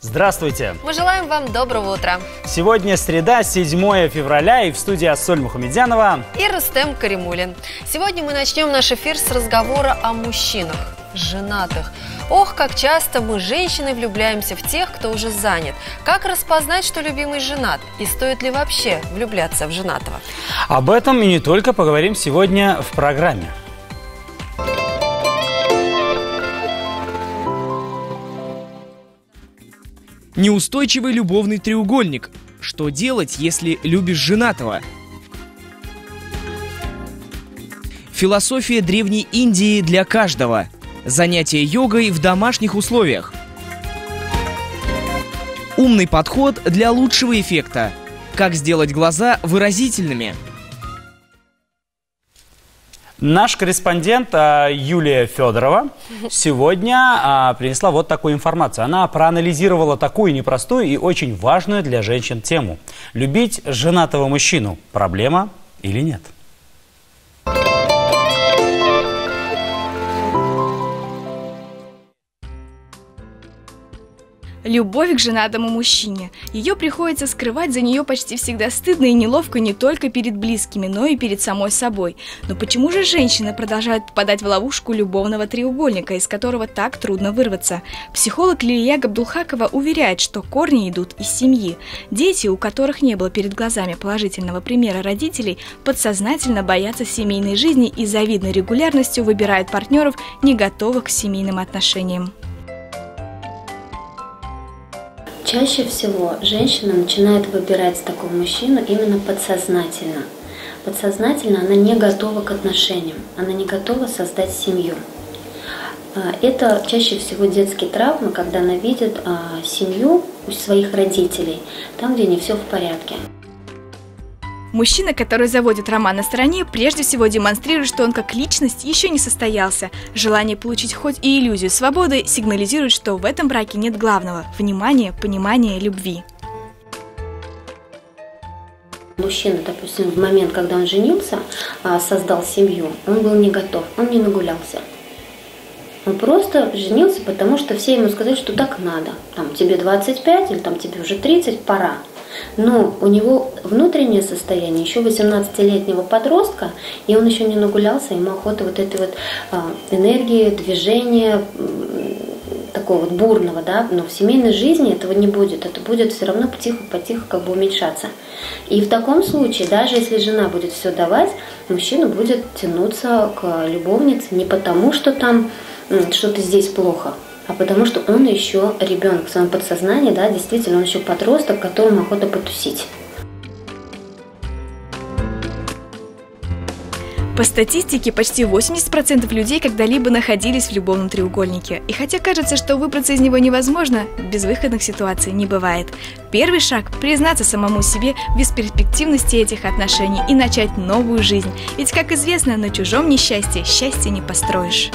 Здравствуйте! Мы желаем вам доброго утра. Сегодня среда, 7 февраля, и в студии Ассоль Мухамедянова и Рустем Каримулин. Сегодня мы начнем наш эфир с разговора о мужчинах, женатых. Ох, как часто мы, женщины, влюбляемся в тех, кто уже занят. Как распознать, что любимый женат? И стоит ли вообще влюбляться в женатого? Об этом и не только поговорим сегодня в программе. Неустойчивый любовный треугольник. Что делать, если любишь женатого? Философия Древней Индии для каждого. Занятие йогой в домашних условиях. Умный подход для лучшего эффекта. Как сделать глаза выразительными? Наш корреспондент Юлия Федорова сегодня принесла вот такую информацию. Она проанализировала такую непростую и очень важную для женщин тему. Любить женатого мужчину – проблема или нет? Любовь к женатому мужчине. Ее приходится скрывать, за нее почти всегда стыдно и неловко не только перед близкими, но и перед самой собой. Но почему же женщины продолжают попадать в ловушку любовного треугольника, из которого так трудно вырваться? Психолог Лилия Габдулхакова уверяет, что корни идут из семьи. Дети, у которых не было перед глазами положительного примера родителей, подсознательно боятся семейной жизни и с завидной регулярностью выбирают партнеров, не готовых к семейным отношениям. Чаще всего женщина начинает выбирать такого мужчину именно подсознательно. Подсознательно она не готова к отношениям, она не готова создать семью. Это чаще всего детские травмы, когда она видит семью у своих родителей, там, где не все в порядке. Мужчина, который заводит роман на стороне, прежде всего демонстрирует, что он как личность еще не состоялся. Желание получить хоть и иллюзию свободы сигнализирует, что в этом браке нет главного – внимания, понимания, любви. Мужчина, допустим, в момент, когда он женился, создал семью, он был не готов, он не нагулялся. Он просто женился, потому что все ему сказали, что так надо. Там, тебе 25 или там, тебе уже 30, пора. Но у него внутреннее состояние еще 18-летнего подростка, и он еще не нагулялся, ему охота вот этой вот энергии, движения, такого вот бурного, да, но в семейной жизни этого не будет, это будет все равно потихо как бы уменьшаться. И в таком случае, даже если жена будет все давать, мужчина будет тянуться к любовнице не потому, что там что-то здесь плохо, а потому что он еще ребенок в своем подсознании, да, действительно, он еще подросток, которому охота потусить. По статистике, почти 80% людей когда-либо находились в любовном треугольнике. И хотя кажется, что выбраться из него невозможно, безвыходных ситуаций не бывает. Первый шаг – признаться самому себе в бесперспективности этих отношений и начать новую жизнь. Ведь, как известно, на чужом несчастье счастье не построишь.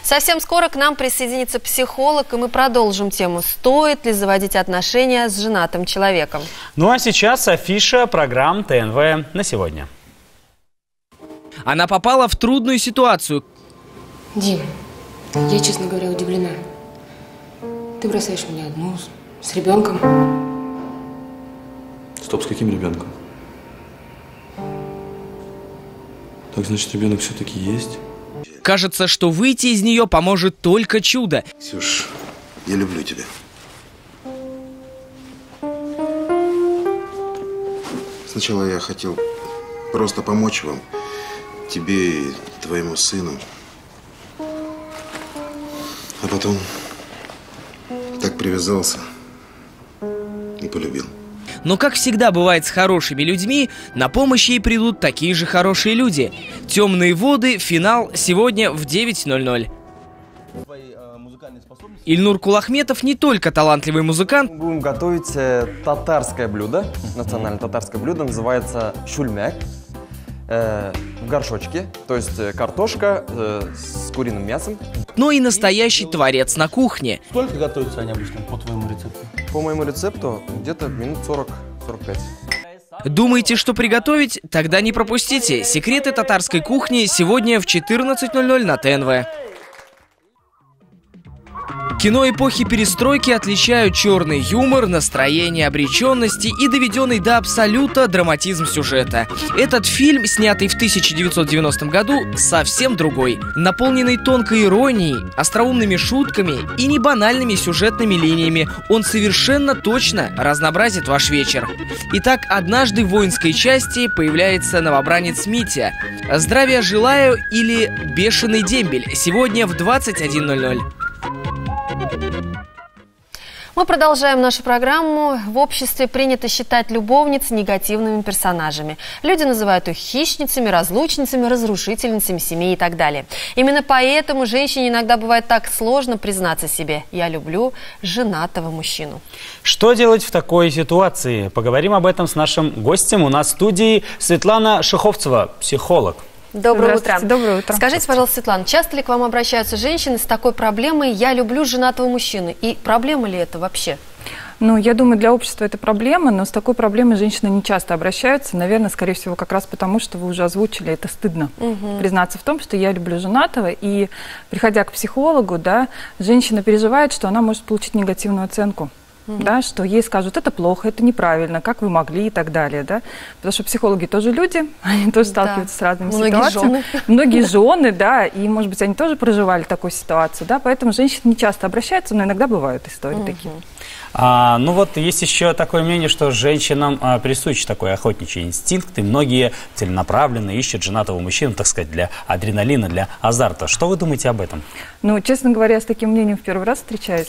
Совсем скоро к нам присоединится психолог, и мы продолжим тему, стоит ли заводить отношения с женатым человеком. Ну а сейчас афиша программ ТНВ на сегодня. Она попала в трудную ситуацию. Дим, я, честно говоря, удивлена. Ты бросаешь меня одну, с ребенком. Стоп, с каким ребенком? Так, значит, ребенок все-таки есть? Кажется, что выйти из нее поможет только чудо. Ксюш, я люблю тебя. Сначала я хотел просто помочь вам, тебе и твоему сыну. А потом так привязался и полюбил. Но, как всегда бывает с хорошими людьми, на помощь ей придут такие же хорошие люди. «Темные воды», финал сегодня в 9:00. Ильнур Кулахметов не только талантливый музыкант. Будем готовить татарское блюдо, национальное татарское блюдо, называется шульмяк. В горшочке, то есть картошка с куриным мясом. Но и настоящий творец на кухне. Сколько готовятся они обычно по твоему рецепту? По моему рецепту где-то минут 40-45. Думаете, что приготовить? Тогда не пропустите. Секреты татарской кухни сегодня в 14:00 на ТНВ. Кино эпохи перестройки отличают черный юмор, настроение обреченности и доведенный до абсолюта драматизм сюжета. Этот фильм, снятый в 1990 году, совсем другой. Наполненный тонкой иронией, остроумными шутками и небанальными сюжетными линиями, он совершенно точно разнообразит ваш вечер. Итак, однажды в воинской части появляется новобранец Митя. «Здравия желаю» или «Бешеный дембель» сегодня в 21:00. Мы продолжаем нашу программу. В обществе принято считать любовниц негативными персонажами. Люди называют их хищницами, разлучницами, разрушительницами семей и так далее. Именно поэтому женщине иногда бывает так сложно признаться себе: «Я люблю женатого мужчину». Что делать в такой ситуации? Поговорим об этом с нашим гостем. У нас в студии Светлана Шеховцева, психолог. Доброе утро. Доброе утро. Скажите, пожалуйста, Светлана, часто ли к вам обращаются женщины с такой проблемой «я люблю женатого мужчину»? И проблема ли это вообще? Ну, я думаю, для общества это проблема, но с такой проблемой женщины не часто обращаются. Наверное, скорее всего, как раз потому, что вы уже озвучили, это стыдно признаться в том, что я люблю женатого. И, приходя к психологу, да, женщина переживает, что она может получить негативную оценку. Да, что ей скажут, это плохо, это неправильно, как вы могли и так далее. Да? Потому что психологи тоже люди, они тоже сталкиваются с разными ситуациями. Многие жены, да, и, может быть, они тоже проживали такую ситуацию. Да? Поэтому женщины не часто обращаются, но иногда бывают истории такие. Ну вот есть еще такое мнение, что женщинам присущ такой охотничий инстинкт, и многие целенаправленно ищут женатого мужчину, так сказать, для адреналина, для азарта. Что вы думаете об этом? Ну, честно говоря, с таким мнением в первый раз встречаюсь,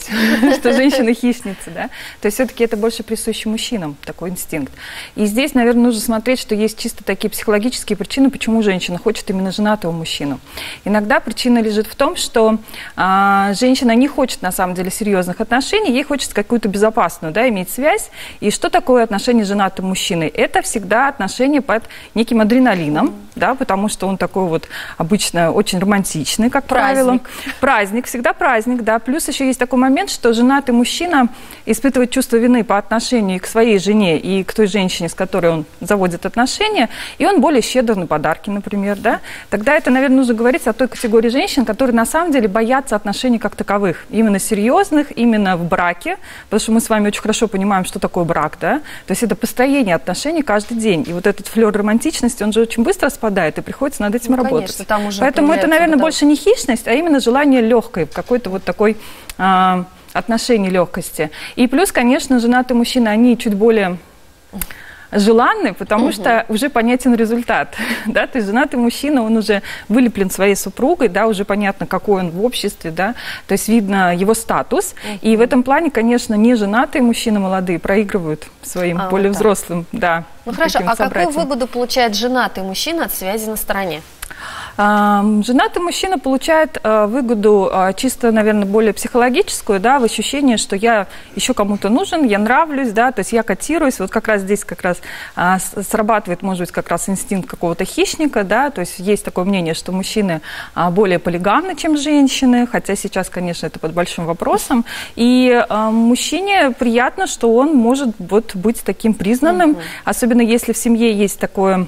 что женщины хищницы, да. То есть все-таки это больше присуще мужчинам, такой инстинкт. И здесь, наверное, нужно смотреть, что есть чисто такие психологические причины, почему женщина хочет именно женатого мужчину. Иногда причина лежит в том, что женщина не хочет, на самом деле, серьезных отношений, ей хочется какую-то безопасную, да, иметь связь. И что такое отношения с женатым мужчиной? Это всегда отношения под неким адреналином, да, потому что он такой вот обычно очень романтичный, как правило. Праздник, всегда праздник, да. Плюс еще есть такой момент, что женатый мужчина испытывает чувство вины по отношению к своей жене и к той женщине, с которой он заводит отношения, и он более щедр на подарки, например, да. Тогда это, наверное, нужно говорить о той категории женщин, которые на самом деле боятся отношений как таковых, именно серьезных, именно в браке, потому что мы с вами очень хорошо понимаем, что такое брак, да, то есть это построение отношений каждый день, и вот этот флёр романтичности, он же очень быстро спадает, и приходится над этим работать. Конечно, там уже поэтому это, наверное, больше не хищность, а именно желание легкой, какой-то вот такой отношение легкости. И плюс, конечно, женатые мужчины, они чуть более желанны, потому что уже понятен результат, да, то есть женатый мужчина, он уже вылеплен своей супругой, да, уже понятно, какой он в обществе, да, то есть видно его статус, и в этом плане, конечно, не женатые мужчины молодые проигрывают своим более взрослым, да. Ну хорошо, а какую выгоду получает женатый мужчина от связи на стороне? Женатый мужчина получает выгоду чисто, наверное, более психологическую, да, в ощущении, что я еще кому-то нужен, я нравлюсь, да, то есть я котируюсь, вот как раз здесь как раз срабатывает, может быть, как раз инстинкт какого-то хищника, да, то есть есть такое мнение, что мужчины более полигамны, чем женщины, хотя сейчас, конечно, это под большим вопросом, и мужчине приятно, что он может вот быть таким признанным, особенно если в семье есть такое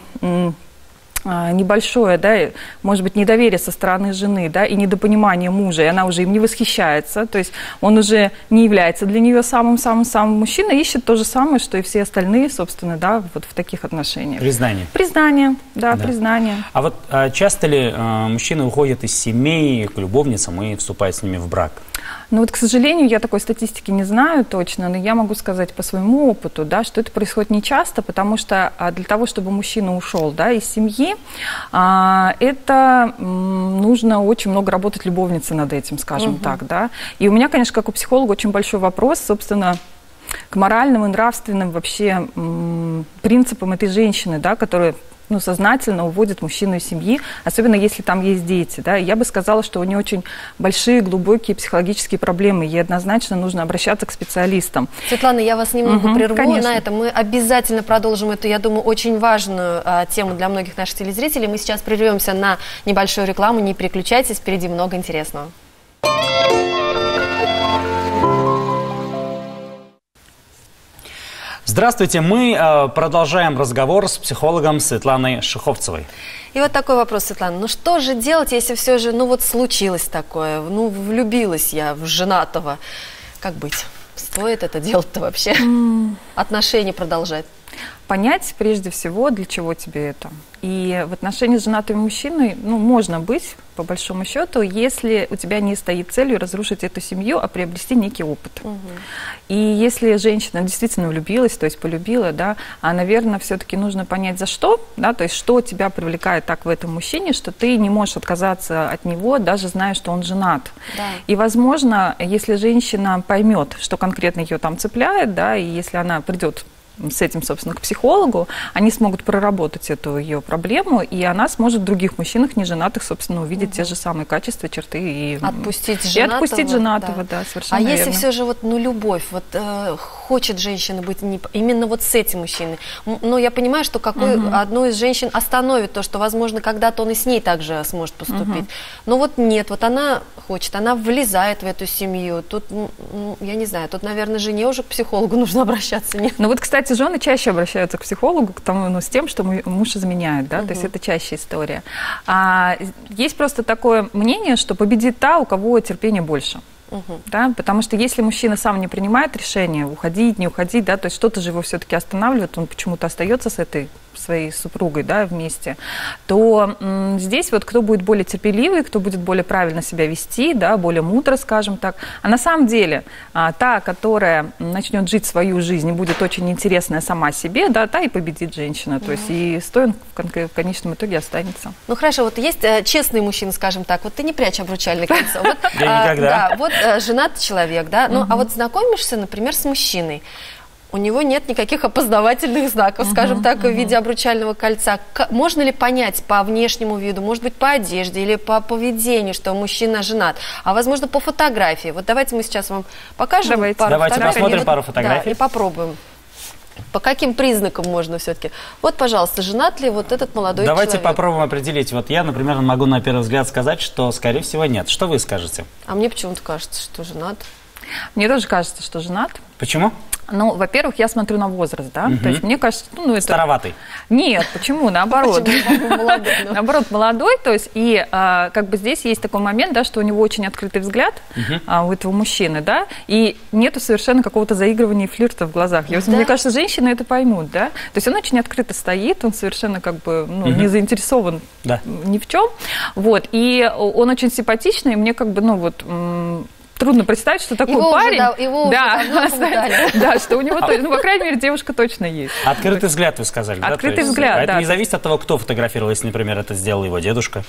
небольшое, да, может быть, недоверие со стороны жены, да, и недопонимание мужа, и она уже им не восхищается, то есть он уже не является для нее самым-самым-самым мужчиной, ищет то же самое, что и все остальные, собственно, да, вот в таких отношениях. Признание. Признание, да, признание. А вот часто ли мужчины уходят из семей к любовницам и вступают с ними в брак? Ну вот, к сожалению, я такой статистики не знаю точно, но я могу сказать по своему опыту, да, что это происходит не часто, потому что для того, чтобы мужчина ушел, да, из семьи, это нужно очень много работать любовницей над этим, скажем так, да. И у меня, конечно, как у психолога, очень большой вопрос, собственно, к моральным и нравственным вообще принципам этой женщины, да, которая сознательно уводит мужчину из семьи, особенно если там есть дети. Да? Я бы сказала, что у нее очень большие, глубокие психологические проблемы. Ей однозначно нужно обращаться к специалистам. Светлана, я вас немного прерву на этом. Мы обязательно продолжим эту, я думаю, очень важную тему для многих наших телезрителей. Мы сейчас прервемся на небольшую рекламу. Не переключайтесь, впереди много интересного. Здравствуйте, мы продолжаем разговор с психологом Светланой Шиховцевой. И вот такой вопрос, Светлана. Ну что же делать, если все же, ну вот случилось такое, ну влюбилась я в женатого? Как быть? Стоит это делать-то вообще? Отношения продолжать? Понять прежде всего, для чего тебе это. И в отношении с женатым мужчиной, ну, можно быть, по большому счету, если у тебя не стоит целью разрушить эту семью, а приобрести некий опыт. И если женщина действительно влюбилась, то есть полюбила, да, а, наверное, все-таки нужно понять, за что, да, то есть что тебя привлекает так в этом мужчине, что ты не можешь отказаться от него, даже зная, что он женат. Да. И, возможно, если женщина поймет, что конкретно ее там цепляет, да, и если она придет с этим, собственно, к психологу, они смогут проработать эту ее проблему, и она сможет в других мужчинах, не женатых, собственно, увидеть те же самые качества, черты и отпустить женатого. И отпустить женатого, да, совершенно верно. если все же вот, ну, любовь, вот хочет женщина быть именно вот с этим мужчиной, но я понимаю, что одну из женщин остановит то, что, возможно, когда-то он и с ней также сможет поступить. Но вот нет, вот она хочет, она влезает в эту семью, тут, я не знаю, тут, наверное, жене уже к психологу нужно обращаться, нет? Ну вот, кстати, жены чаще обращаются к психологу к тому, ну, с тем, что муж изменяет, да, то есть это чаще история. Есть просто такое мнение, что победит та, у кого терпения больше. Да, потому что если мужчина сам не принимает решение уходить, не уходить, да, то есть что-то же его все-таки останавливает, он почему-то остается с этой своей супругой, да, вместе, то здесь вот кто будет более терпеливый, кто будет более правильно себя вести, да, более мудро, скажем так. А на самом деле та, которая начнет жить свою жизнь и будет очень интересная сама себе, да, та и победит женщина. То есть и стоин в конечном итоге останется. Ну хорошо, вот есть честные мужчины, скажем так, вот ты не прячь обручальное кольцо. Я никогда. Да, вот женатый человек, да, ну а вот знакомишься, например, с мужчиной, у него нет никаких опознавательных знаков, скажем так, в виде обручального кольца. Можно ли понять по внешнему виду, может быть, по одежде или по поведению, что мужчина женат, а возможно, по фотографии? Вот давайте мы сейчас вам покажем пару фотографий. Давайте посмотрим пару фотографий. Да, и попробуем. По каким признакам можно все-таки? Вот, пожалуйста, женат ли вот этот молодой человек? Давайте попробуем определить. Вот я, например, могу на первый взгляд сказать, что, скорее всего, нет. Что вы скажете? А мне почему-то кажется, что женат. Мне тоже кажется, что женат. Почему? Ну, во-первых, я смотрю на возраст, да, то есть мне кажется, ну, это... Староватый. Нет, почему? Наоборот. Наоборот, молодой, то есть, и как бы здесь есть такой момент, да, что у него очень открытый взгляд у этого мужчины, да, и нету совершенно какого-то заигрывания и флирта в глазах. Мне кажется, женщины это поймут, да, то есть он очень открыто стоит, он совершенно как бы, ну, не заинтересован ни в чем, вот, и он очень симпатичный, и мне как бы, ну, вот... Трудно представить, что такой парень, что у него, ну, по крайней мере, девушка точно есть. Открытый взгляд, вы сказали, да? Открытый взгляд, да. Это не зависит от того, кто фотографировал, если, например, это сделал его дедушка.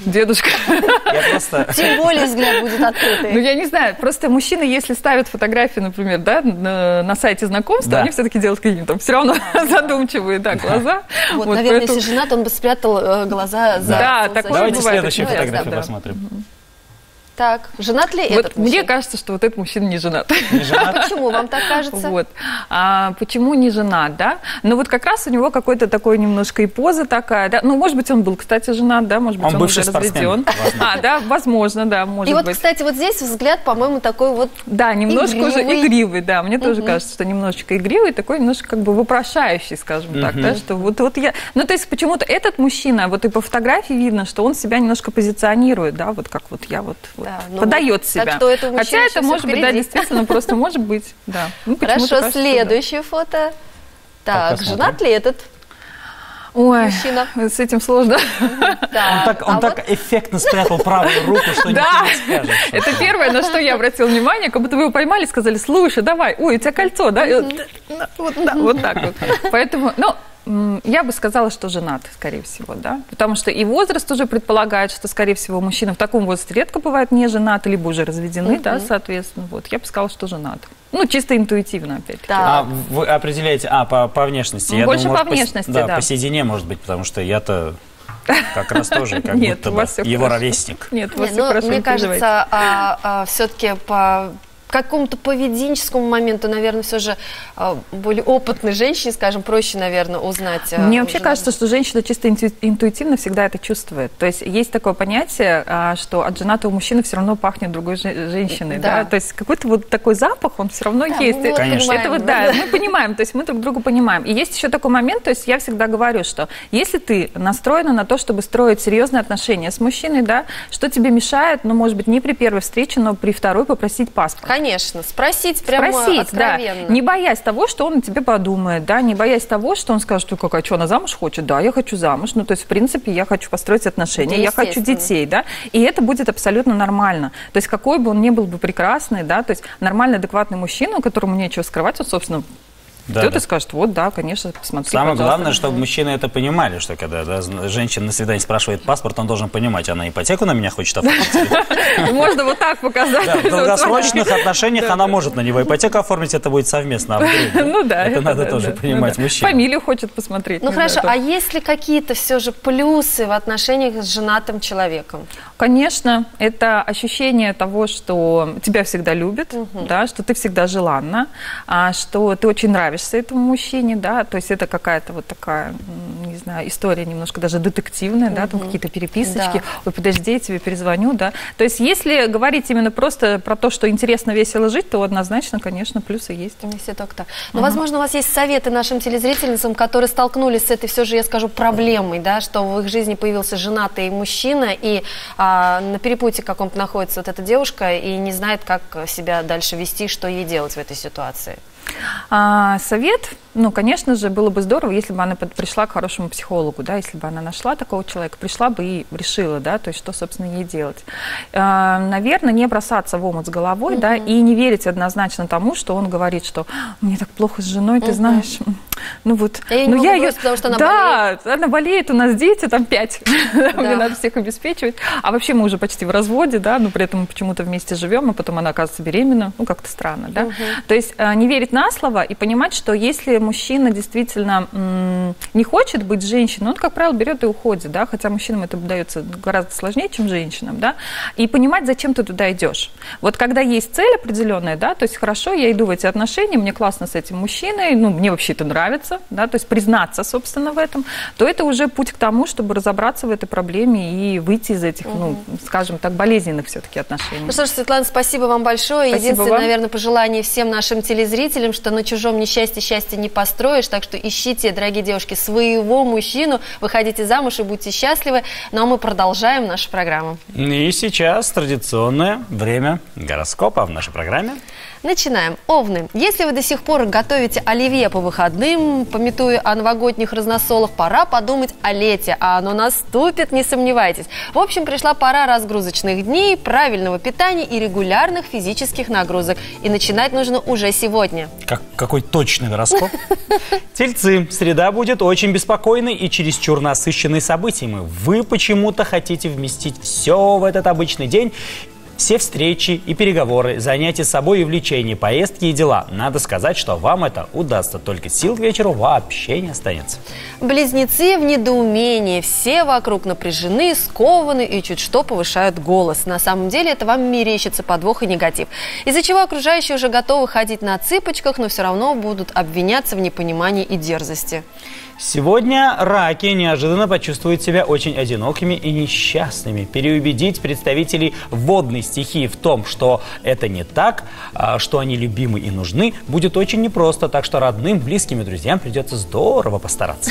Дедушка. Тем более взгляд будет открытый. Ну, я не знаю, просто мужчины, если ставят фотографии, например, да, на сайте знакомства, они все-таки делают какие-то там все равно задумчивые, да, глаза. Вот, наверное, если женат, он бы спрятал глаза за... Да, такое бывает. Давайте следующую фотографию посмотрим. Так, женат ли этот мужчина? Мне кажется, что вот этот мужчина не женат. Не женат? А почему вам так кажется? Вот. Почему не женат, да? Ну вот как раз у него какой-то такой немножко и поза такая, да? Ну, может быть, он был, кстати, женат, да? Может быть, он уже разведен. Да, возможно, да, может быть. И вот, кстати, вот здесь взгляд, по-моему, такой вот да, немножко уже игривый, да. Мне тоже кажется, что немножечко игривый, такой немножко как бы вопрошающий, скажем так, да? Что вот я... Ну, то есть почему-то этот мужчина, вот и по фотографии видно, что он себя немножко позиционирует, да? Вот как вот я вот... подает себя. Хотя это может быть, да, действительно, просто может быть, да. Ну, хорошо, следующее фото. Так, женат ли этот мужчина? С этим сложно. Он так эффектно спрятал правую руку, что никто не скажет. Это первое, на что я обратила внимание, как будто вы его поймали, сказали, слушай, давай, ой, у тебя кольцо, да? Вот так вот. Поэтому, ну, я бы сказала, что женат, скорее всего, да, потому что и возраст уже предполагает, что, скорее всего, мужчины в таком возрасте редко бывают не женаты, либо уже разведены, да, соответственно, вот, я бы сказала, что женат. Ну, чисто интуитивно, опять-таки. Да. Вы определяете, по внешности? Я больше думаю, по внешности, да. По седине, может быть, потому что я-то как раз тоже, как будто бы его ровесник. Нет, у вас все хорошо, мне кажется, все-таки какому-то поведенческому моменту, наверное, все же более опытной женщине, скажем, проще, наверное, узнать. Мне вообще кажется, что женщина чисто интуитивно всегда это чувствует. То есть есть такое понятие, что от женатого мужчины все равно пахнет другой женщиной. Да. То есть какой-то вот такой запах, он все равно есть. Конечно. Это вот, да, мы понимаем, то есть мы друг друга понимаем. И есть еще такой момент, то есть я всегда говорю, что если ты настроена на то, чтобы строить серьезные отношения с мужчиной, да, что тебе мешает, ну, может быть, не при первой встрече, но при второй попросить паспорт. Конечно, спросить прямо откровенно. Да, не боясь того, что он о тебе подумает, да, не боясь того, что он скажет, какая, что, она замуж хочет? Да, я хочу замуж, ну, то есть, в принципе, я хочу построить отношения, да, я хочу детей, да, и это будет абсолютно нормально. То есть, какой бы он ни был бы прекрасный, да, то есть, нормальный, адекватный мужчина, которому нечего скрывать, вот, собственно, кто-то скажет, вот, да, конечно, посмотри, Самое главное, чтобы мужчины это понимали, что когда женщина на свидании спрашивает паспорт, он должен понимать, она ипотеку на меня хочет оформить. Можно вот так показать. В долгосрочных отношениях она может на него ипотеку оформить, это будет совместно. Ну да. Это надо тоже понимать мужчина. Фамилию хочет посмотреть. Ну хорошо, а есть ли какие-то все же плюсы в отношениях с женатым человеком? Конечно, это ощущение того, что тебя всегда любят, да, что ты всегда желанна, что ты очень нравишься этому мужчине, да, то есть это какая-то вот такая, не знаю, история немножко даже детективная, да, там какие-то переписочки, ой, подожди, я тебе перезвоню, да. То есть если говорить именно просто про то, что интересно, весело жить, то однозначно, конечно, плюсы есть. Если только так. Но, возможно, у вас есть советы нашим телезрительницам, которые столкнулись с этой, все же, я скажу, проблемой, да, что в их жизни появился женатый мужчина, и на перепутье каком-то находится вот эта девушка и не знает, как себя дальше вести, что ей делать в этой ситуации. Совет, ну, конечно же, было бы здорово, если бы она пришла к хорошему психологу, да, если бы она нашла такого человека, пришла бы и решила, да, то есть что, собственно, ей делать. Наверное, не бросаться в омут с головой, да, и не верить однозначно тому, что он говорит, что мне так плохо с женой, ты знаешь, ну вот, ну я ее, потому что она болеет. Да, она болеет, у нас дети, там 5, мне надо всех обеспечивать, а вообще мы уже почти в разводе, да, но при этом мы почему-то вместе живем, а потом она оказывается беременна, ну, как-то странно, да, то есть не верить на слово и понимать, что если мужчина действительно не хочет быть женщиной, он, как правило, берет и уходит, да, хотя мужчинам это дается гораздо сложнее, чем женщинам, да, и понимать, зачем ты туда идешь. Вот когда есть цель определенная, да, то есть хорошо, я иду в эти отношения, мне классно с этим мужчиной, ну, мне вообще это нравится, да, то есть признаться, собственно, в этом, то это уже путь к тому, чтобы разобраться в этой проблеме и выйти из этих, ну, скажем так, болезненных все-таки отношений. Ну что ж, Светлана, спасибо вам большое. Спасибо Единственное, вам. Наверное, пожелание всем нашим телезрителям, что на чужом несчастье счастье не построишь, так что ищите, дорогие девушки, своего мужчину, выходите замуж и будьте счастливы. Ну а мы продолжаем нашу программу. И сейчас традиционное время гороскопа в нашей программе. Начинаем. Овны. Если вы до сих пор готовите оливье по выходным, памятуя о новогодних разносолах, пора подумать о лете, а оно наступит, не сомневайтесь. В общем, пришла пора разгрузочных дней, правильного питания и регулярных физических нагрузок. И начинать нужно уже сегодня. Какой точный гороскоп. Тельцы. Среда будет очень беспокойной и чересчур насыщенной событиями. Вы почему-то хотите вместить все в этот обычный день. Все встречи и переговоры, занятия собой и увлечения, поездки и дела. Надо сказать, что вам это удастся, только сил к вечеру вообще не останется. Близнецы в недоумении, все вокруг напряжены, скованы и чуть что повышают голос. На самом деле это вам мерещится подвох и негатив, из-за чего окружающие уже готовы ходить на цыпочках, но все равно будут обвиняться в непонимании и дерзости. Сегодня раки неожиданно почувствуют себя очень одинокими и несчастными. Переубедить представителей водной стихии в том, что это не так, что они любимы и нужны, будет очень непросто. Так что родным, близким и друзьям придется здорово постараться.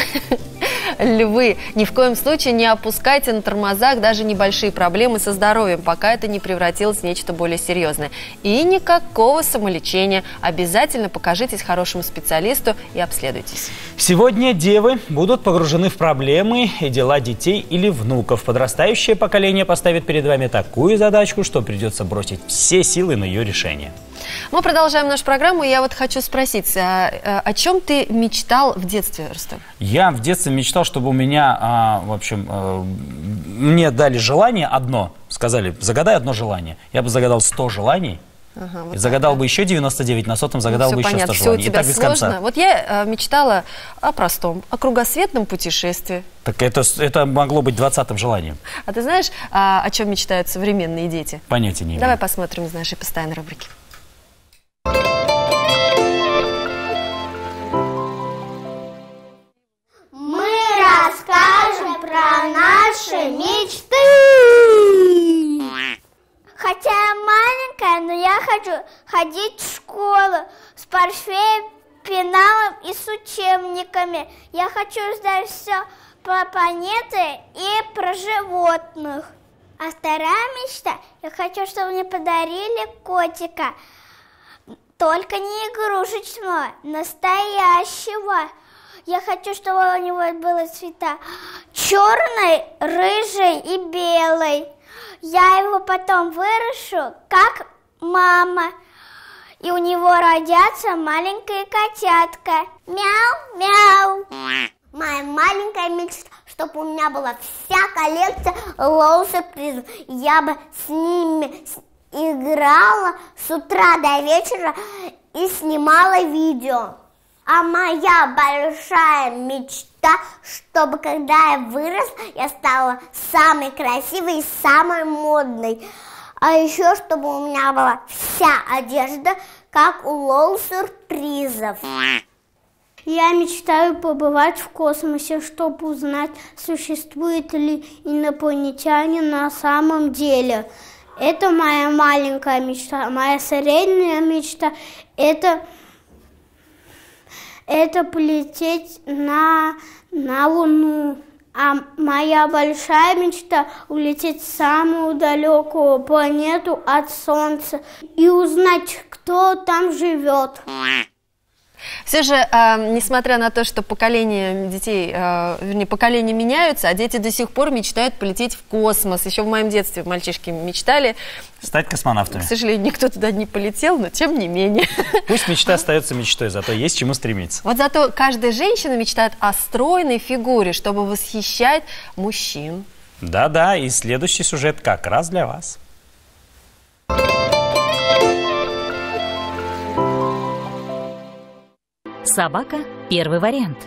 Львы, ни в коем случае не опускайте на тормозах даже небольшие проблемы со здоровьем, пока это не превратилось в нечто более серьезное. И никакого самолечения. Обязательно покажитесь хорошему специалисту и обследуйтесь. Сегодня девы будут погружены в проблемы и дела детей или внуков. Подрастающее поколение поставит перед вами такую задачку, что придется бросить все силы на ее решение. Мы продолжаем нашу программу. Я вот хочу спросить, о чем ты мечтал в детстве, Рустам? Я в детстве мечтал, чтобы у меня, в общем, мне дали желание одно. Сказали, загадай одно желание. Я бы загадал 100 желаний. Ага, вот загадал бы еще 99, на 100-м загадал бы еще 100 желаний. Все у тебя сложно. Вот я мечтала о простом, о кругосветном путешествии. Так это могло быть 20-м желанием. А ты знаешь, о чем мечтают современные дети? Понятия не имею. Давай посмотрим из нашей постоянной рубрики. хочу ходить в школу с портфелем, пеналом и с учебниками. Я хочу знать все про планеты и про животных. А вторая мечта, я хочу, чтобы мне подарили котика. Только не игрушечного, настоящего. Я хочу, чтобы у него было цвета черный, рыжий и белый. Я его потом выращу, как мама. И у него родятся маленькие котятка. Мяу-мяу. Моя маленькая мечта, чтобы у меня была вся коллекция лоу-сюрпризов. Я бы с ними играла с утра до вечера и снимала видео. А моя большая мечта, чтобы когда я выросла, я стала самой красивой и самой модной. А еще, чтобы у меня была вся одежда, как у лоу-сюрпризов. Я мечтаю побывать в космосе, чтобы узнать, существуют ли инопланетяне на самом деле. Это моя маленькая мечта. Моя средняя мечта – это полететь на Луну. А моя большая мечта – улететь в самую далекую планету от Солнца и узнать, кто там живет. Все же, несмотря на то, что поколения детей, поколения меняются, а дети до сих пор мечтают полететь в космос. Еще в моем детстве мальчишки мечтали стать космонавтами. К сожалению, никто туда не полетел, но тем не менее. Пусть мечта остается мечтой, зато есть к чему стремиться. Вот зато каждая женщина мечтает о стройной фигуре, чтобы восхищать мужчин. Да-да, и следующий сюжет как раз для вас. Собака – первый вариант.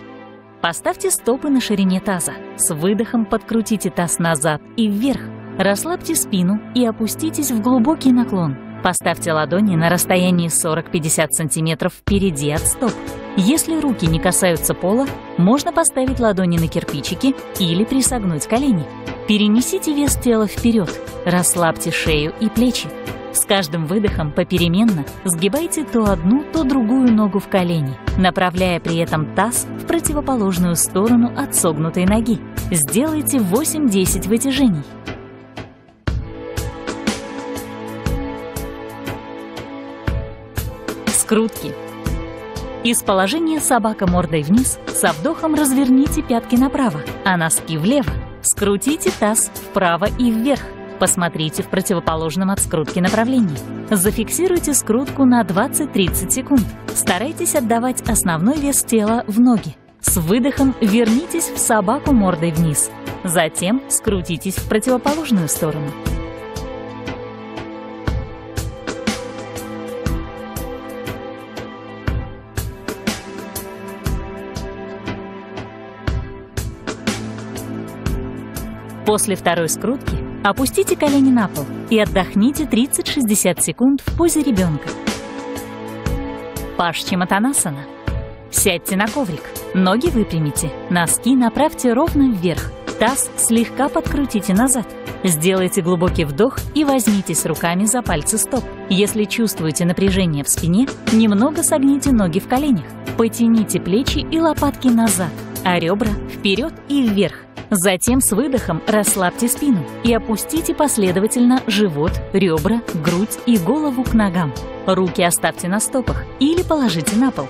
Поставьте стопы на ширине таза. С выдохом подкрутите таз назад и вверх. Расслабьте спину и опуститесь в глубокий наклон. Поставьте ладони на расстоянии 40-50 см впереди от стоп. Если руки не касаются пола, можно поставить ладони на кирпичики или присогнуть колени. Перенесите вес тела вперед. Расслабьте шею и плечи. С каждым выдохом попеременно сгибайте то одну, то другую ногу в колени, направляя при этом таз в противоположную сторону от согнутой ноги. Сделайте 8-10 вытяжений. Скрутки. Из положения собака мордой вниз со вдохом разверните пятки направо, а носки влево. Скрутите таз вправо и вверх. Посмотрите в противоположном от скрутки направлении. Зафиксируйте скрутку на 20-30 секунд. Старайтесь отдавать основной вес тела в ноги. С выдохом вернитесь в собаку мордой вниз. Затем скрутитесь в противоположную сторону. После второй скрутки опустите колени на пол и отдохните 30-60 секунд в позе ребенка. Пашчиматанасана. Сядьте на коврик, ноги выпрямите, носки направьте ровно вверх, таз слегка подкрутите назад. Сделайте глубокий вдох и возьмитесь руками за пальцы стоп. Если чувствуете напряжение в спине, немного согните ноги в коленях. Потяните плечи и лопатки назад, а ребра вперед и вверх. Затем с выдохом расслабьте спину и опустите последовательно живот, ребра, грудь и голову к ногам. Руки оставьте на стопах или положите на пол.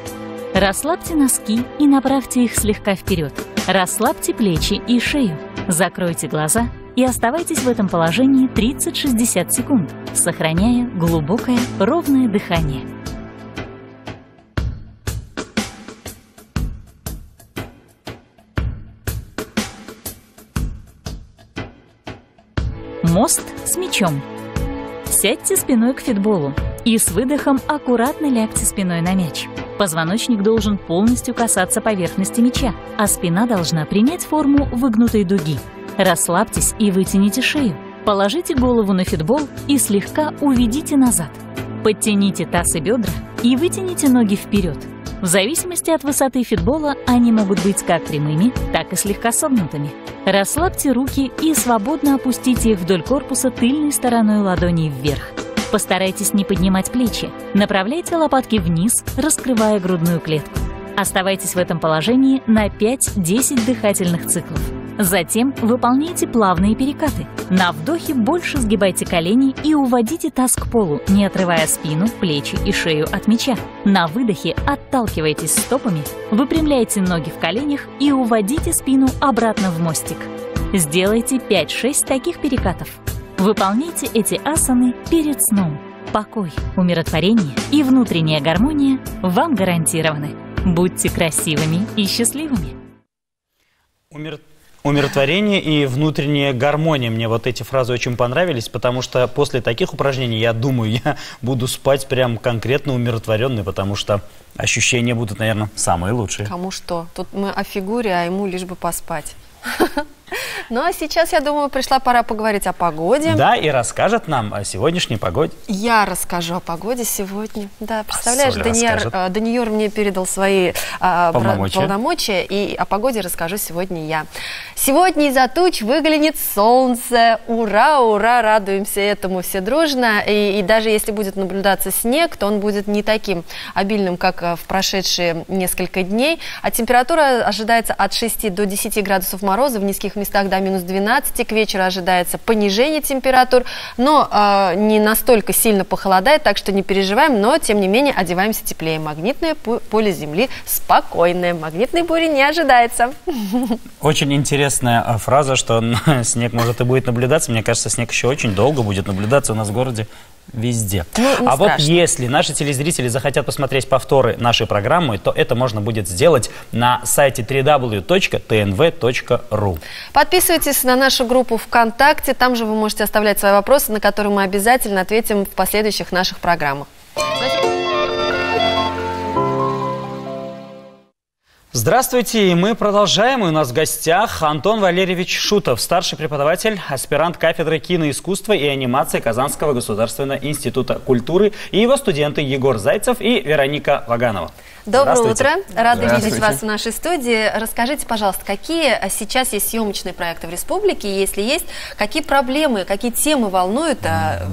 Расслабьте носки и направьте их слегка вперед. Расслабьте плечи и шею. Закройте глаза и оставайтесь в этом положении 30-60 секунд, сохраняя глубокое, ровное дыхание. Мост с мячом. Сядьте спиной к фитболу и с выдохом аккуратно лягте спиной на мяч. Позвоночник должен полностью касаться поверхности мяча, а спина должна принять форму выгнутой дуги. Расслабьтесь и вытяните шею. Положите голову на фитбол и слегка уведите назад. Подтяните таз и бедра и вытяните ноги вперед. В зависимости от высоты фитбола они могут быть как прямыми, так и слегка согнутыми. Расслабьте руки и свободно опустите их вдоль корпуса тыльной стороной ладоней вверх. Постарайтесь не поднимать плечи. Направляйте лопатки вниз, раскрывая грудную клетку. Оставайтесь в этом положении на 5-10 дыхательных циклов. Затем выполняйте плавные перекаты. На вдохе больше сгибайте колени и уводите таз к полу, не отрывая спину, плечи и шею от мяча. На выдохе отталкивайтесь стопами, выпрямляйте ноги в коленях и уводите спину обратно в мостик. Сделайте 5-6 таких перекатов. Выполняйте эти асаны перед сном. Покой, умиротворение и внутренняя гармония вам гарантированы. Будьте красивыми и счастливыми. Умиротворение и внутренняя гармония. Мне вот эти фразы очень понравились, потому что после таких упражнений, я думаю, я буду спать прям конкретно умиротворенный, потому что ощущения будут, наверное, самые лучшие. Кому что? Тут мы о фигуре, а ему лишь бы поспать. Ну а сейчас, я думаю, пришла пора поговорить о погоде. Да, и расскажет нам о сегодняшней погоде. Я расскажу о погоде сегодня. Да, представляешь, Даниил мне передал свои полномочия, и о погоде расскажу сегодня я. Сегодня из-за туч выглянет солнце. Ура, ура, радуемся этому все дружно. И даже если будет наблюдаться снег, то он будет не таким обильным, как в прошедшие несколько дней. А температура ожидается от 6 до 10 градусов мороза, в низких местах до минус 12, к вечеру ожидается понижение температур, но не настолько сильно похолодает, так что не переживаем, но тем не менее одеваемся теплее. Магнитное поле Земли спокойное, магнитной бури не ожидается. Очень интересная фраза, что снег может и будет наблюдаться. Мне кажется, снег еще очень долго будет наблюдаться у нас в городе. Везде. А вот если наши телезрители захотят посмотреть повторы нашей программы, то это можно будет сделать на сайте www.tnv.ru. Подписывайтесь на нашу группу ВКонтакте, там же вы можете оставлять свои вопросы, на которые мы обязательно ответим в последующих наших программах. Здравствуйте, и мы продолжаем. И у нас в гостях Антон Валерьевич Шутов, старший преподаватель, аспирант кафедры киноискусства и анимации Казанского государственного института культуры, и его студенты Егор Зайцев и Вероника Ваганова. Доброе утро. Рады видеть вас в нашей студии. Расскажите, пожалуйста, какие сейчас есть съемочные проекты в республике, и если есть, какие проблемы, какие темы волнуют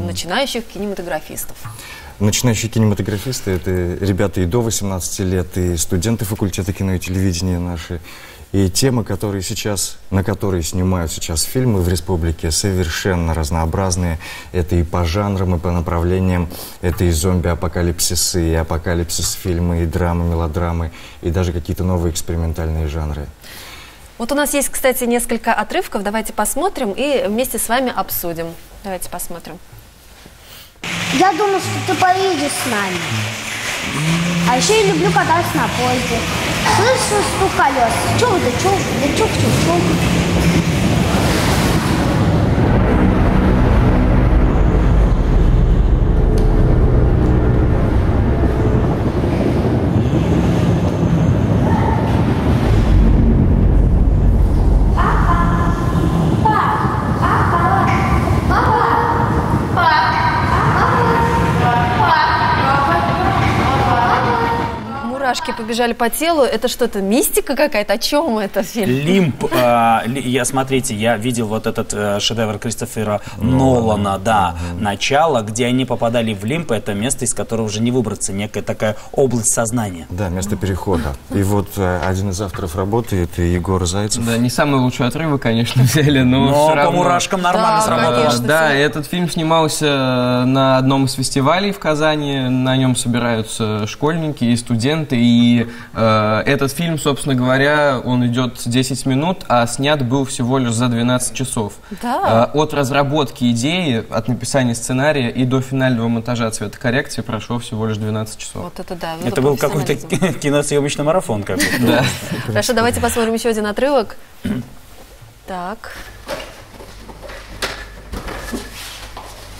начинающих кинематографистов? Начинающие кинематографисты – это ребята и до 18 лет, и студенты факультета кино и телевидения наши. И темы, на которые снимают сейчас фильмы в республике, совершенно разнообразные. Это и по жанрам, и по направлениям. Это и зомби-апокалипсисы, и апокалипсис-фильмы, и драмы, мелодрамы, и даже какие-то новые экспериментальные жанры. Вот у нас есть, кстати, несколько отрывков. Давайте посмотрим и вместе с вами обсудим. Давайте посмотрим. Я думал, что ты поедешь с нами. А еще я люблю кататься на поезде. Слышу стук колес. Чух, да чух, да чух, чух, чух. Побежали по телу. Это что-то мистика какая-то? О чем это фильм? «Лимб». Смотрите, я видел вот этот шедевр Кристофера Нолана, да, «Начало», где они попадали в лимб. Это место, из которого уже не выбраться, некая такая область сознания. Да, место перехода. И вот один из авторов работы – это Егор Зайцев. Да, не самый лучший отрывок, конечно, взяли, но по мурашкам нормально сработало. Да, этот фильм снимался на одном из фестивалей в Казани. На нем собираются школьники и студенты. И этот фильм, собственно говоря, он идет 10 минут, а снят был всего лишь за 12 часов. Да. От разработки идеи, от написания сценария и до финального монтажа цветокоррекции прошло всего лишь 12 часов. Вот это да. Это был какой-то киносъемочный марафон. Да. Хорошо, давайте посмотрим еще один отрывок. Так.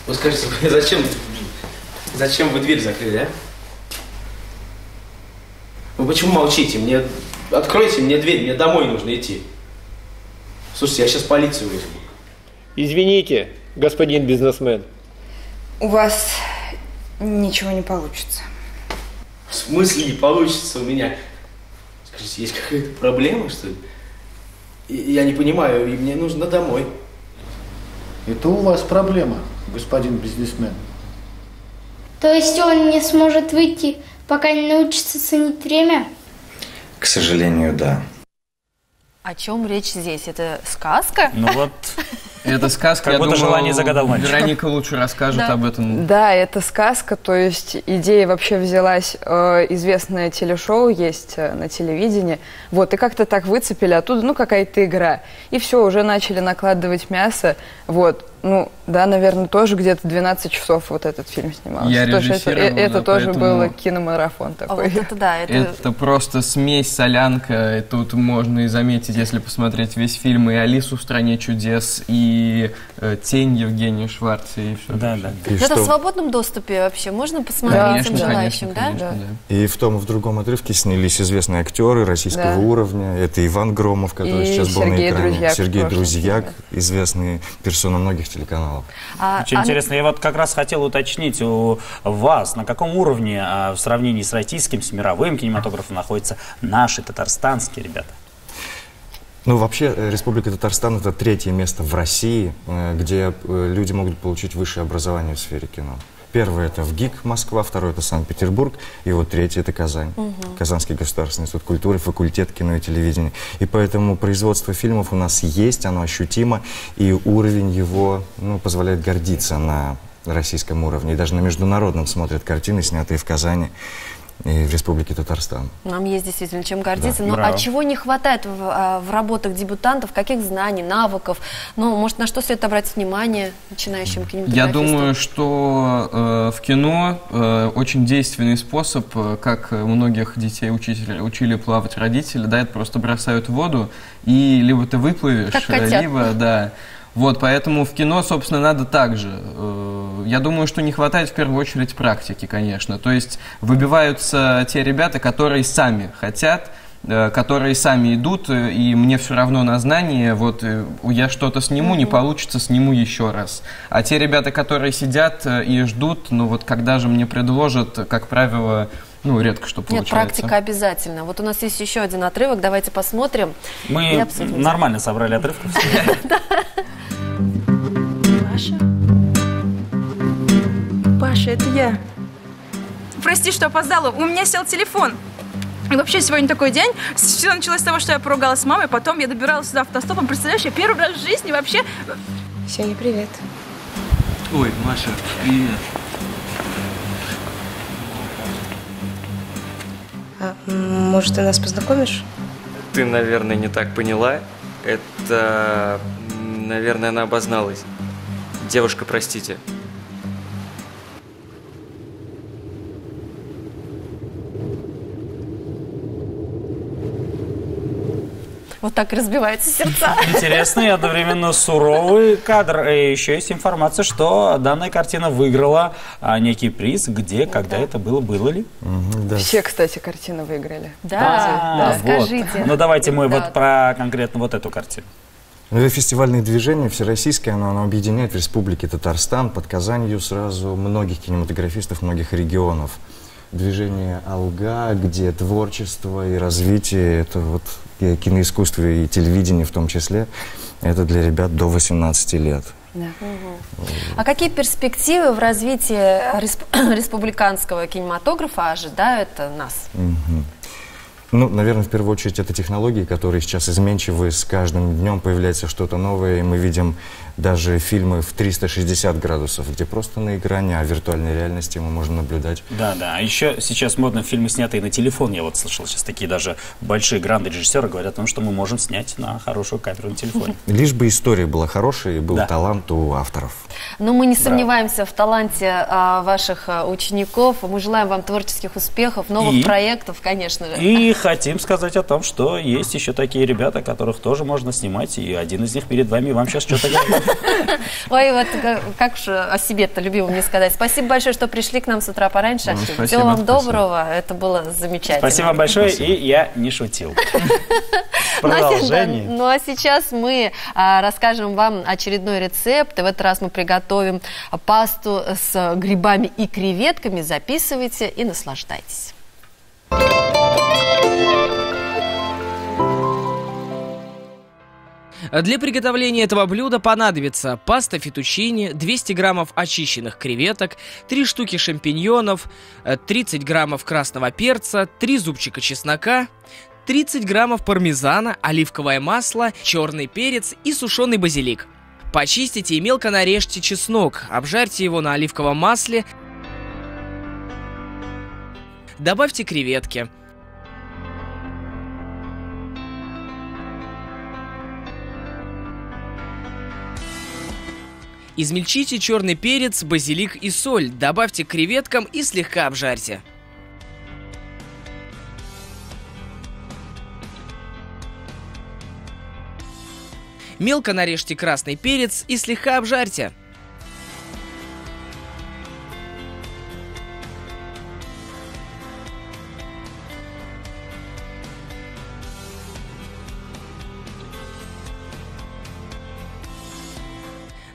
Вот скажите, зачем вы дверь закрыли, а? Вы почему молчите? Откройте мне дверь, мне домой нужно идти. Слушайте, я сейчас полицию вызову. Извините, господин бизнесмен. У вас ничего не получится. В смысле не получится у меня? Скажите, есть какая-то проблема, что ли? Я не понимаю, и мне нужно домой. Это у вас проблема, господин бизнесмен. То есть он не сможет выйти, пока не научится ценить время? К сожалению, да. О чем речь здесь? Это сказка? Ну вот, Это сказка, как будто желание загадал мальчик. Вероника лучше расскажет об этом. Да, это сказка, то есть идея вообще взялась, известное телешоу есть на телевидении, вот, и как-то так выцепили оттуда, ну, какая-то игра, и все, уже начали накладывать мясо, вот, ну, да, наверное, тоже где-то 12 часов вот этот фильм снимался. Я режиссировал, это да, тоже поэтому... был киномарафон такой. Вот это да, Это просто смесь, солянка, и тут можно и заметить, если посмотреть весь фильм, и «Алису в стране чудес», и «Тень» Евгения Шварца, и все. Да, да. Это в свободном доступе вообще? Можно посмотреть всем желающим, да? Да. И в том и в другом отрывке снялись известные актеры российского уровня. Это Иван Громов, который И сейчас был на Сергей экране. Друзьяк Сергей в прошлом Друзьяк, фильме. известный персона многих телеканалов. Очень интересно. Я вот как раз хотел уточнить у вас, на каком уровне в сравнении с российским, с мировым кинематографом находятся наши татарстанские ребята? Ну, вообще, Республика Татарстан – это 3-е место в России, где люди могут получить высшее образование в сфере кино. Первое – это ВГИК Москва, второе – это Санкт-Петербург, и вот третье – это Казань. Казанский государственный институт культуры, факультет кино и телевидения. И поэтому производство фильмов у нас есть, оно ощутимо, и уровень его позволяет гордиться на российском уровне. И даже на международном смотрят картины, снятые в Казани и в Республике Татарстан. Нам есть действительно чем гордиться. Да, но браво. а чего не хватает в работах дебютантов? Каких знаний, навыков? Ну, может, на что стоит обратить внимание начинающим кинематографистам? Я думаю, что в кино очень действенный способ, как многих детей учили плавать родители, да, это просто бросают в воду, и либо ты выплывешь, как котят. либо, да. Вот, поэтому в кино, собственно, надо так же. Я думаю, что не хватает в первую очередь практики, конечно. То есть выбиваются те ребята, которые сами хотят, которые сами идут, и мне все равно на знание, вот я что-то сниму, не получится, сниму еще раз. А те ребята, которые сидят и ждут, ну вот когда же мне предложат, как правило, ну, редко что получается. Нет, практика обязательно. Вот у нас есть еще один отрывок, давайте посмотрим. Мы нормально собрали отрывки. Паша, это я. Прости, что опоздала. У меня сел телефон. И вообще сегодня такой день. Все началось с того, что я поругалась с мамой, потом я добиралась сюда автостопом. Представляешь, я первый раз в жизни вообще... Сеня, привет. Ой, Маша, привет. Может, ты нас познакомишь? Ты, наверное, не так поняла. Это, наверное, она обозналась. Девушка, простите. Вот так разбиваются сердца. Интересный и одновременно суровый кадр. И еще есть информация, что данная картина выиграла некий приз. Где, когда это было, было ли? Все, кстати, картины выиграли. Да, расскажите. Вот. Ну давайте мы вот про конкретно вот эту картину. Это фестивальное движение всероссийское, оно объединяет в Республике Татарстан, под Казанью сразу многих кинематографистов, многих регионов. Движение «Алга», где творчество и развитие, это вот киноискусство и телевидение в том числе, это для ребят до 18 лет. Да. А какие перспективы в развитии республиканского кинематографа ожидают нас? Ну, наверное, в первую очередь, это технологии, которые сейчас изменчивы, с каждым днем появляется что-то новое, и мы видим даже фильмы в 360 градусов, где просто на экране, а в виртуальной реальности мы можем наблюдать. Да, да. А еще сейчас модно фильмы, снятые на телефон. Я вот слышал, сейчас такие даже большие гранды режиссеры говорят о том, что мы можем снять на хорошую камеру на телефоне. Лишь бы история была хорошая и был талант у авторов. Но мы не сомневаемся в таланте ваших учеников. Мы желаем вам творческих успехов, новых проектов, конечно же. И хотим сказать о том, что есть еще такие ребята, которых тоже можно снимать, и один из них перед вами вам сейчас что-то говорит. Ой, вот как же о себе-то любила мне сказать. Спасибо большое, что пришли к нам с утра пораньше. Всего вам доброго, это было замечательно. Спасибо вам большое, и я не шутил. Продолжение. Ну а сейчас мы расскажем вам очередной рецепт. И в этот раз мы приготовим пасту с грибами и креветками. Записывайте и наслаждайтесь. Для приготовления этого блюда понадобится паста фетучини, 200 граммов очищенных креветок, 3 штуки шампиньонов, 30 граммов красного перца, 3 зубчика чеснока, 30 граммов пармезана, оливковое масло, черный перец и сушеный базилик. Почистите и мелко нарежьте чеснок, обжарьте его на оливковом масле, добавьте креветки. Измельчите черный перец, базилик и соль, добавьте к креветкам и слегка обжарьте. Мелко нарежьте красный перец и слегка обжарьте.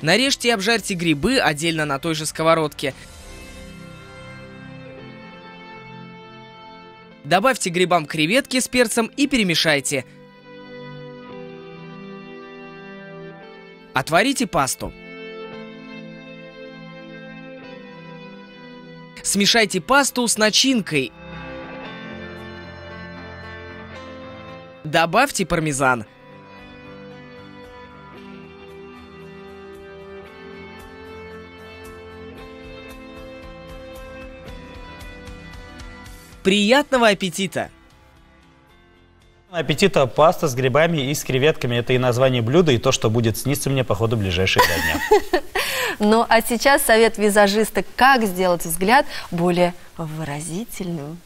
Нарежьте и обжарьте грибы отдельно на той же сковородке. Добавьте грибам креветки с перцем и перемешайте. Отварите пасту. Смешайте пасту с начинкой. Добавьте пармезан. Приятного аппетита! Аппетита паста с грибами и с креветками. Это и название блюда, и то, что будет сниться мне по ходу ближайшие 2 дня. Ну, а сейчас совет визажиста, как сделать взгляд более выразительным.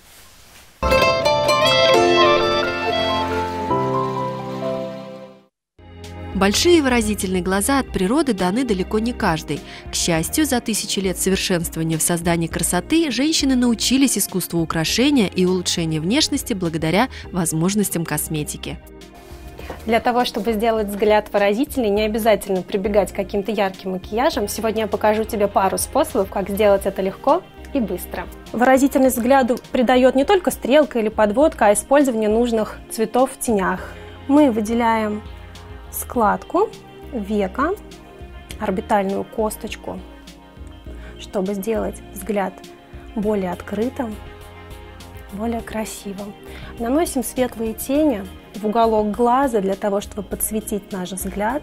Большие выразительные глаза от природы даны далеко не каждой. К счастью, за тысячи лет совершенствования в создании красоты женщины научились искусству украшения и улучшения внешности благодаря возможностям косметики. Для того, чтобы сделать взгляд выразительнее, не обязательно прибегать к каким-то ярким макияжам. Сегодня я покажу тебе пару способов, как сделать это легко и быстро. Выразительность взгляду придает не только стрелка или подводка, а использование нужных цветов в тенях. Мы выделяем складку века, орбитальную косточку, чтобы сделать взгляд более открытым, более красивым. Наносим светлые тени в уголок глаза для того, чтобы подсветить наш взгляд.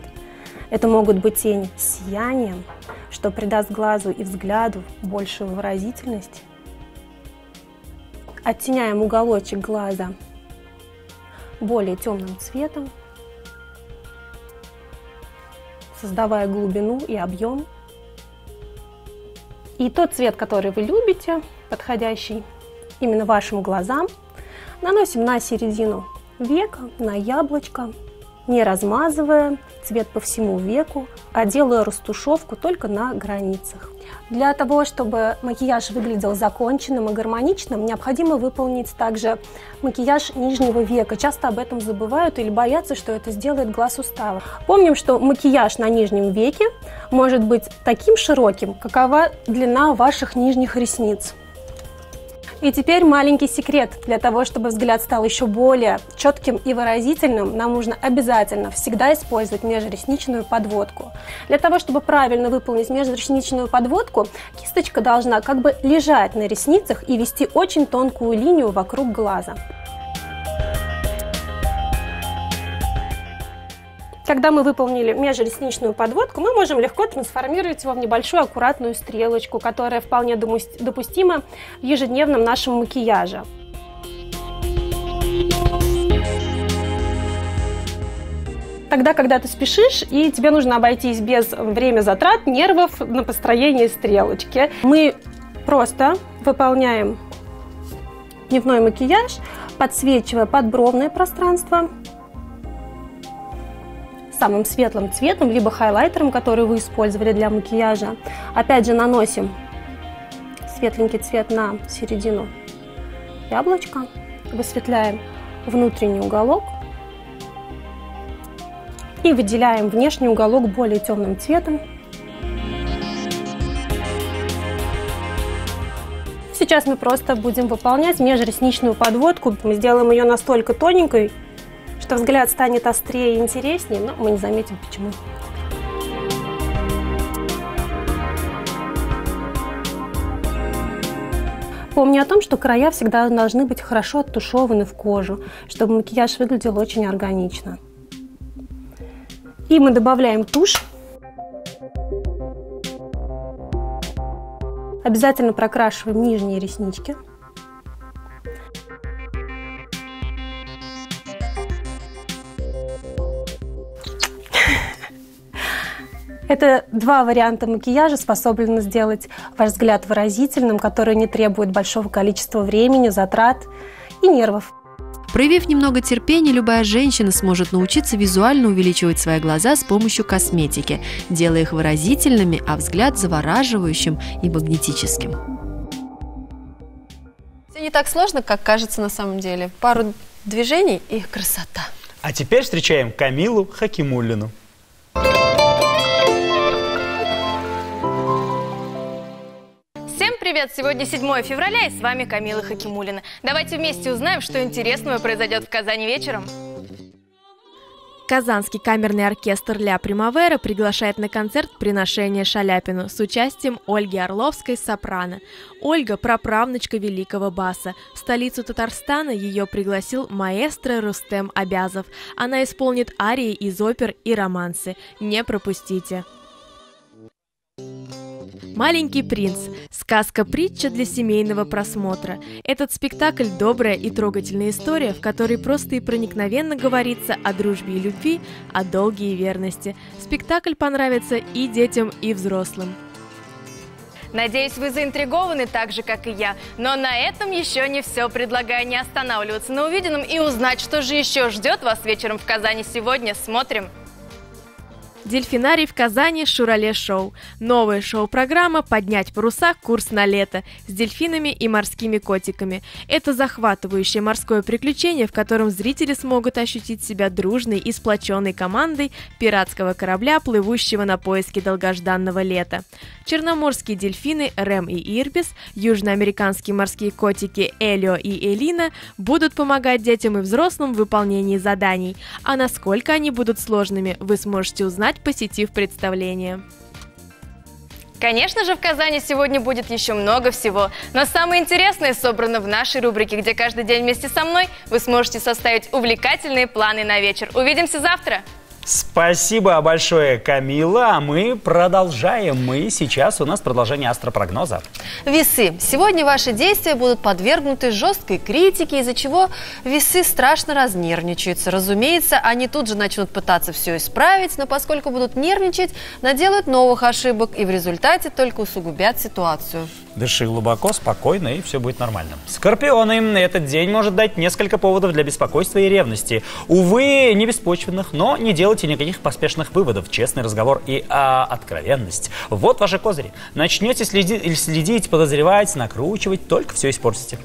Это могут быть тени с сиянием, что придаст глазу и взгляду большую выразительность. Оттеняем уголочек глаза более темным цветом, создавая глубину и объем. И тот цвет, который вы любите, подходящий именно вашим глазам, наносим на середину века, на яблочко, не размазывая цвет по всему веку, а делая растушевку только на границах. Для того, чтобы макияж выглядел законченным и гармоничным, необходимо выполнить также макияж нижнего века. Часто об этом забывают или боятся, что это сделает глаз усталым. Помним, что макияж на нижнем веке может быть таким широким, какова длина ваших нижних ресниц. И теперь маленький секрет. Для того, чтобы взгляд стал еще более четким и выразительным, нам нужно обязательно всегда использовать межресничную подводку. Для того, чтобы правильно выполнить межресничную подводку, кисточка должна как бы лежать на ресницах и вести очень тонкую линию вокруг глаза. Когда мы выполнили межресничную подводку, мы можем легко трансформировать его в небольшую аккуратную стрелочку, которая вполне допустима в ежедневном нашем макияже. Тогда, когда ты спешишь, и тебе нужно обойтись без время затрат, нервов на построение стрелочки, мы просто выполняем дневной макияж, подсвечивая подбровное пространство самым светлым цветом, либо хайлайтером, который вы использовали для макияжа. Опять же наносим светленький цвет на середину яблочка, высветляем внутренний уголок и выделяем внешний уголок более темным цветом. Сейчас мы просто будем выполнять межресничную подводку. Мы сделаем ее настолько тоненькой, что взгляд станет острее и интереснее, но мы не заметим, почему. Помни о том, что края всегда должны быть хорошо оттушеваны в кожу, чтобы макияж выглядел очень органично. И мы добавляем тушь. Обязательно прокрашиваем нижние реснички. Это два варианта макияжа, способны сделать ваш взгляд выразительным, который не требует большого количества времени, затрат и нервов. Проявив немного терпения, любая женщина сможет научиться визуально увеличивать свои глаза с помощью косметики, делая их выразительными, а взгляд завораживающим и магнетическим. Все не так сложно, как кажется на самом деле. Пару движений и красота. А теперь встречаем Камилу Хакимуллину. Всем привет! Сегодня 7 февраля, и с вами Камила Хакимуллина. Давайте вместе узнаем, что интересного произойдет в Казани вечером. Казанский камерный оркестр «Ля Примавера» приглашает на концерт «Приношение Шаляпину» с участием Ольги Орловской, сопрано. Ольга – праправнучка великого баса. В столицу Татарстана ее пригласил маэстро Рустем Абязов. Она исполнит арии из опер и романсы. Не пропустите! «Маленький принц» – сказка-притча для семейного просмотра. Этот спектакль – добрая и трогательная история, в которой просто и проникновенно говорится о дружбе и любви, о долге и верности. Спектакль понравится и детям, и взрослым. Надеюсь, вы заинтригованы так же, как и я. Но на этом еще не все. Предлагаю не останавливаться на увиденном и узнать, что же еще ждет вас вечером в Казани сегодня. Смотрим! Дельфинарий в Казани, Шурале шоу. Новая шоу-программа «Поднять паруса. Курс на лето» с дельфинами и морскими котиками. Это захватывающее морское приключение, в котором зрители смогут ощутить себя дружной и сплоченной командой пиратского корабля, плывущего на поиски долгожданного лета. Черноморские дельфины Рэм и Ирбис, южноамериканские морские котики Элио и Элина будут помогать детям и взрослым в выполнении заданий. А насколько они будут сложными, вы сможете узнать, посетив представление. Конечно же, в Казани сегодня будет еще много всего, но самое интересное собрано в нашей рубрике, где каждый день вместе со мной вы сможете составить увлекательные планы на вечер. Увидимся завтра! Спасибо большое, Камила. А мы продолжаем. Сейчас у нас продолжение астропрогноза. Весы. Сегодня ваши действия будут подвергнуты жесткой критике, из-за чего весы страшно разнервничаются. Разумеется, они тут же начнут пытаться все исправить, но поскольку будут нервничать, наделают новых ошибок и в результате только усугубят ситуацию. Дыши глубоко, спокойно, и все будет нормально. Скорпионы. Этот день может дать несколько поводов для беспокойства и ревности. Увы, не беспочвенных, но не делайте никаких поспешных выводов. Честный разговор и откровенность. Вот ваши козыри. Начнете следить, подозревать, накручивать, только все испортите.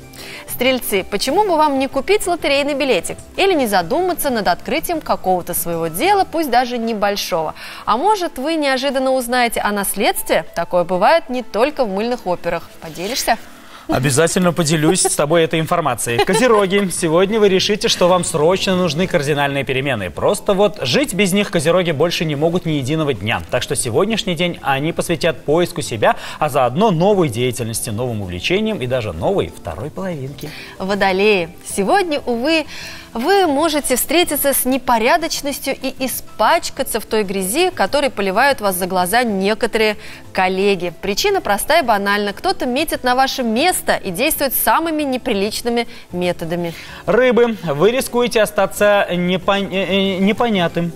Стрельцы. Почему бы вам не купить лотерейный билетик? Или не задуматься над открытием какого-то своего дела, пусть даже небольшого? А может, вы неожиданно узнаете о наследстве? Такое бывает не только в мыльных операх. Поделишься? Обязательно поделюсь с тобой этой информацией. Козероги, сегодня вы решите, что вам срочно нужны кардинальные перемены. Просто вот жить без них козероги больше не могут ни единого дня. Так что сегодняшний день они посвятят поиску себя, а заодно новой деятельности, новым увлечениям и даже новой второй половинке. Водолеи. Сегодня, увы, вы можете встретиться с непорядочностью и испачкаться в той грязи, которой поливают вас за глаза некоторые коллеги. Причина простая и банальна. Кто-то метит на ваше место и действует самыми неприличными методами. Рыбы. Вы рискуете остаться непонятым.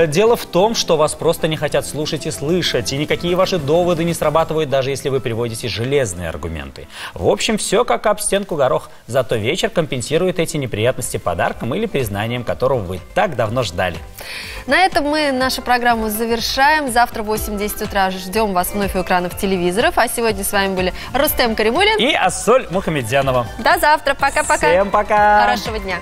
Дело в том, что вас просто не хотят слушать и слышать, и никакие ваши доводы не срабатывают, даже если вы приводите железные аргументы. В общем, все как об стенку горох. Зато вечер компенсирует эти неприятности подарком или признанием, которого вы так давно ждали. На этом мы нашу программу завершаем. Завтра в 8-10 утра ждем вас вновь у экранов телевизоров. А сегодня с вами были Рустем Каримуллин и Ассоль Мухамедзянова. До завтра. Пока-пока. Всем пока. Хорошего дня.